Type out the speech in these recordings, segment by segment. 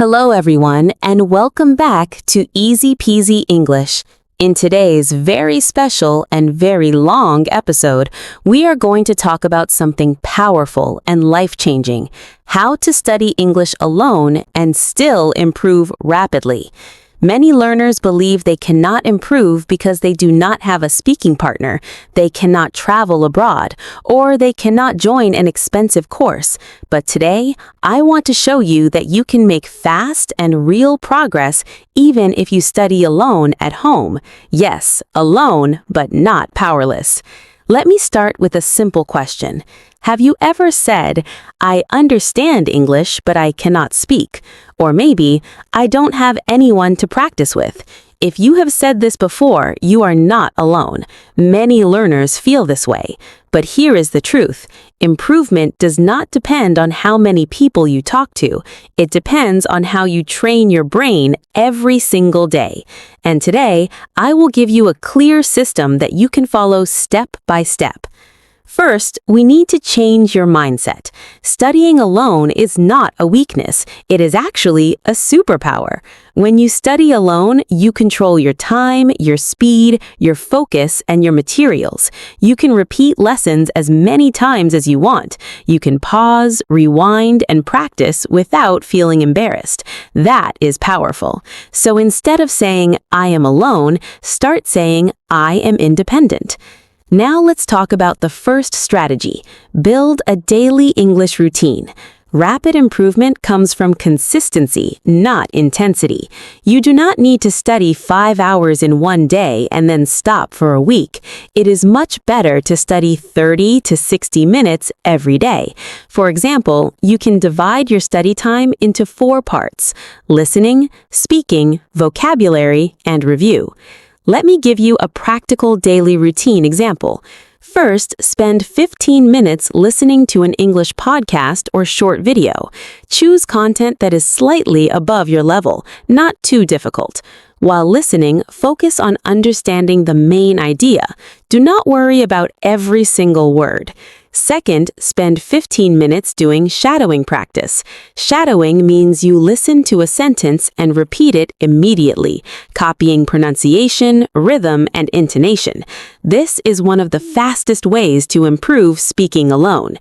Hello everyone, and welcome back to Easy Peasy English. In today's very special and very long episode, we are going to talk about something powerful and life-changing: how to study English alone and still improve rapidly. Many learners believe they cannot improve because they do not have a speaking partner, they cannot travel abroad, or they cannot join an expensive course. But today, I want to show you that you can make fast and real progress even if you study alone at home. Yes, alone, but not powerless. Let me start with a simple question. Have you ever said, "I understand English, but I cannot speak"? Or maybe, "I don't have anyone to practice with"? If you have said this before, you are not alone. Many learners feel this way. But here is the truth. Improvement does not depend on how many people you talk to. It depends on how you train your brain every single day. And today, I will give you a clear system that you can follow step by step. First, we need to change your mindset. Studying alone is not a weakness. It is actually a superpower. When you study alone, you control your time, your speed, your focus, and your materials. You can repeat lessons as many times as you want. You can pause, rewind, and practice without feeling embarrassed. That is powerful. So instead of saying, "I am alone," start saying, "I am independent." Now let's talk about the first strategy. Build a daily English routine. Rapid improvement comes from consistency, not intensity. You do not need to study 5 hours in one day and then stop for a week. It is much better to study 30 to 60 minutes every day. For example, you can divide your study time into 4 parts: listening, speaking, vocabulary, and review. Let me give you a practical daily routine example. First, spend 15 minutes listening to an English podcast or short video. Choose content that is slightly above your level, not too difficult. While listening, focus on understanding the main idea. Do not worry about every single word. Second, spend 15 minutes doing shadowing practice. Shadowing means you listen to a sentence and repeat it immediately, copying pronunciation, rhythm, and intonation. This is one of the fastest ways to improve speaking alone.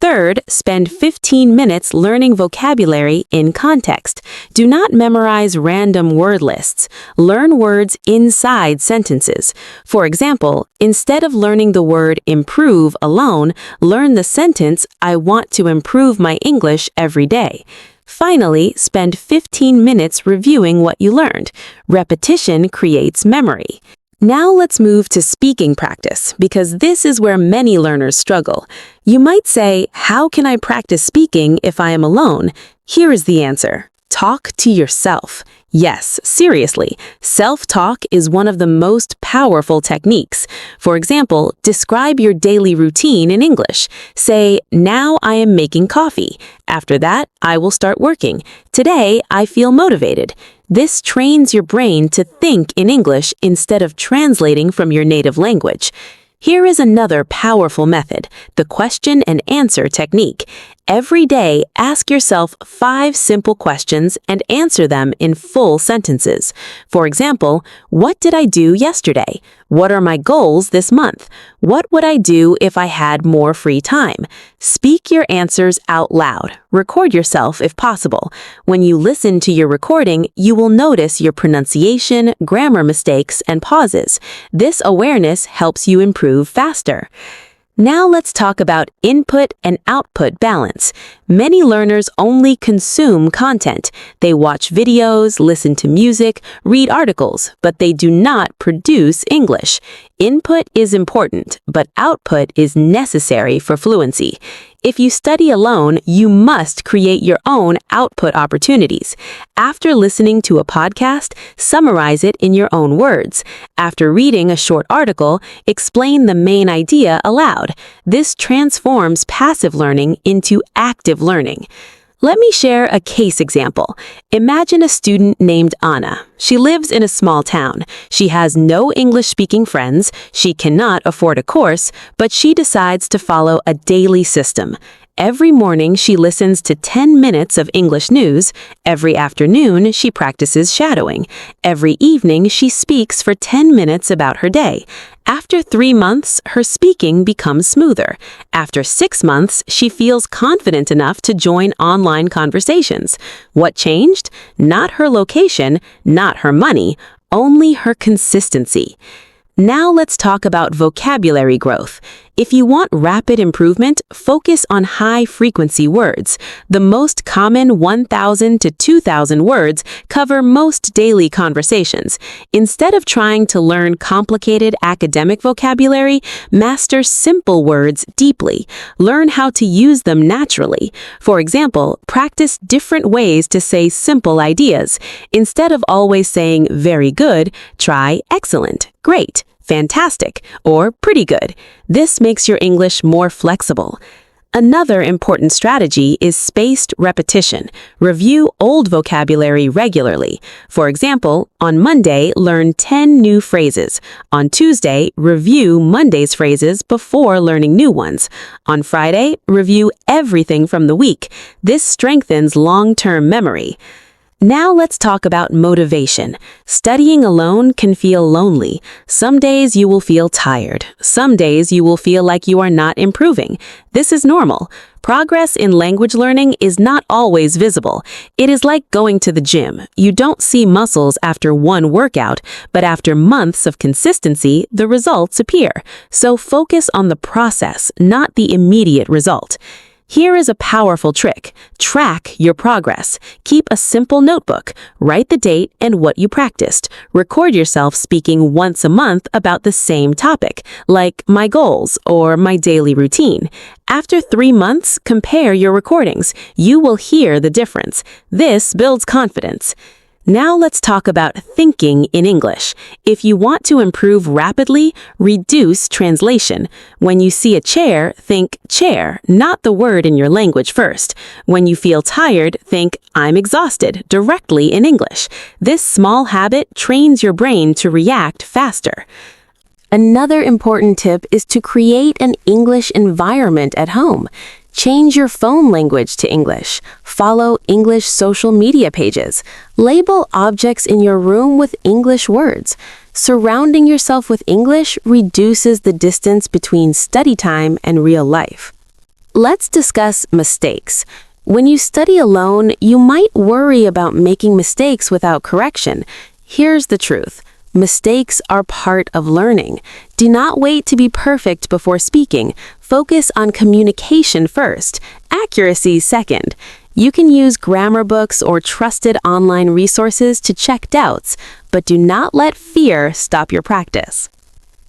Third, spend 15 minutes learning vocabulary in context. Do not memorize random word lists. Learn words inside sentences. For example, instead of learning the word improve alone, learn the sentence, "I want to improve my English every day." Finally, spend 15 minutes reviewing what you learned. Repetition creates memory. Now let's move to speaking practice, because this is where many learners struggle. You might say, "How can I practice speaking if I am alone?" Here is the answer. Talk to yourself. Yes, seriously, self-talk is one of the most powerful techniques. For example, describe your daily routine in English. Say, "Now I am making coffee. After that, I will start working. Today, I feel motivated." This trains your brain to think in English instead of translating from your native language. Here is another powerful method, the question and answer technique. Every day, ask yourself 5 simple questions and answer them in full sentences. For example, what did I do yesterday? What are my goals this month? What would I do if I had more free time? Speak your answers out loud. Record yourself if possible. When you listen to your recording, you will notice your pronunciation, grammar mistakes, and pauses. This awareness helps you improve faster. Now let's talk about input and output balance. Many learners only consume content. They watch videos, listen to music, read articles, but they do not produce English. Input is important, but output is necessary for fluency. If you study alone, you must create your own output opportunities. After listening to a podcast, summarize it in your own words. After reading a short article, explain the main idea aloud. This transforms passive learning into active learning. Let me share a case example. Imagine a student named Anna. She lives in a small town. She has no English-speaking friends. She cannot afford a course, but she decides to follow a daily system. Every morning, she listens to 10 minutes of English news. Every afternoon, she practices shadowing. Every evening, she speaks for 10 minutes about her day. After 3 months, her speaking becomes smoother. After 6 months, she feels confident enough to join online conversations. What changed? Not her location, not her money, only her consistency. Now let's talk about vocabulary growth. If you want rapid improvement, focus on high-frequency words. The most common 1,000 to 2,000 words cover most daily conversations. Instead of trying to learn complicated academic vocabulary, master simple words deeply. Learn how to use them naturally. For example, practice different ways to say simple ideas. Instead of always saying very good, try excellent, great, fantastic, or pretty good. This makes your English more flexible. Another important strategy is spaced repetition. Review old vocabulary regularly. For example, on Monday, learn 10 new phrases. On Tuesday, review Monday's phrases before learning new ones. On Friday, review everything from the week. This strengthens long-term memory. Now let's talk about motivation. Studying alone can feel lonely. Some days you will feel tired. Some days you will feel like you are not improving. This is normal. Progress in language learning is not always visible. It is like going to the gym. You don't see muscles after one workout, but after months of consistency, the results appear. So focus on the process, not the immediate result. Here is a powerful trick. Track your progress. Keep a simple notebook. Write the date and what you practiced. Record yourself speaking once a month about the same topic, like my goals or my daily routine. After 3 months, compare your recordings. You will hear the difference. This builds confidence. Now let's talk about thinking in English. If you want to improve rapidly, reduce translation. When you see a chair, think chair, not the word in your language first. When you feel tired, think I'm exhausted directly in English. This small habit trains your brain to react faster. Another important tip is to create an English environment at home. Change your phone language to English. Follow English social media pages. Label objects in your room with English words. Surrounding yourself with English reduces the distance between study time and real life. Let's discuss mistakes. When you study alone, you might worry about making mistakes without correction. Here's the truth. Mistakes are part of learning. Do not wait to be perfect before speaking. Focus on communication first, accuracy second. You can use grammar books or trusted online resources to check doubts, but do not let fear stop your practice.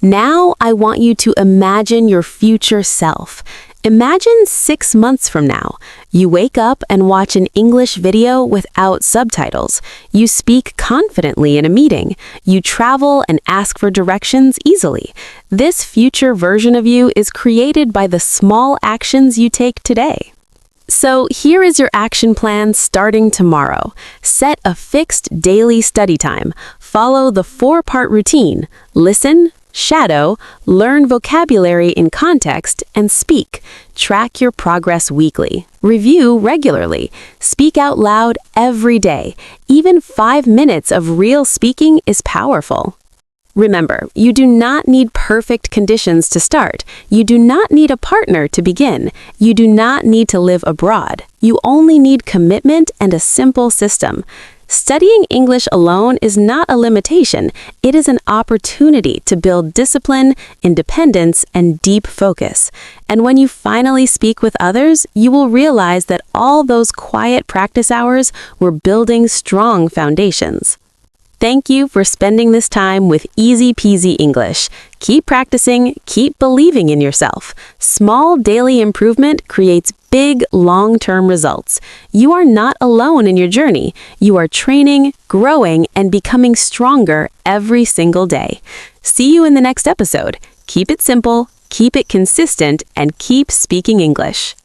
Now I want you to imagine your future self. Imagine 6 months from now. You wake up and watch an English video without subtitles. You speak confidently in a meeting. You travel and ask for directions easily. This future version of you is created by the small actions you take today. So here is your action plan starting tomorrow. Set a fixed daily study time. Follow the 4-part routine. Listen, shadow, learn vocabulary in context, and speak. Track your progress weekly. Review regularly. Speak out loud every day. Even 5 minutes of real speaking is powerful. Remember, you do not need perfect conditions to start. You do not need a partner to begin. You do not need to live abroad. You only need commitment and a simple system. Studying English alone is not a limitation. It is an opportunity to build discipline, independence, and deep focus. And when you finally speak with others, you will realize that all those quiet practice hours were building strong foundations. Thank you for spending this time with Easy Peasy English. Keep practicing, keep believing in yourself. Small daily improvement creates big long-term results. You are not alone in your journey. You are training, growing, and becoming stronger every single day. See you in the next episode. Keep it simple, keep it consistent, and keep speaking English.